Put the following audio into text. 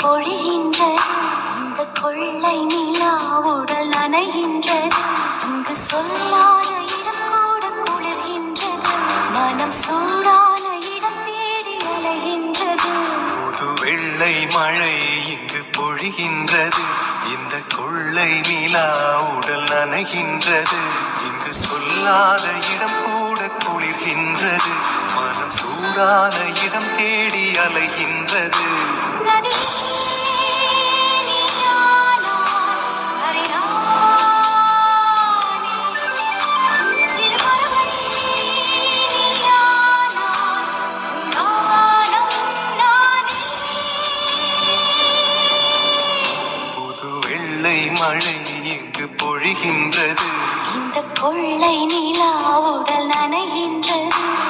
பொழிகின்றது. இந்த கொள்ளை நிலா உடல் நனைகின்றது. இங்கு சொல்லாத இடம் கூட குளிர்கின்றது. மனம் சூடான இடம் தேடி அலைகின்றது. புது வெள்ளை மழை இங்கு பொழிகின்றது. இந்த கொள்ளை நிலா உடல் நனைகின்றது. இங்கு சொல்லாத இடம் கூட குளிர்கின்றது. மனம் சூடான இடம் தேடி அலைகின்றது. நதி மழை இங்கு பொழிகின்றது. இந்த கொள்ளை நிலா உடல் நனைகின்றது.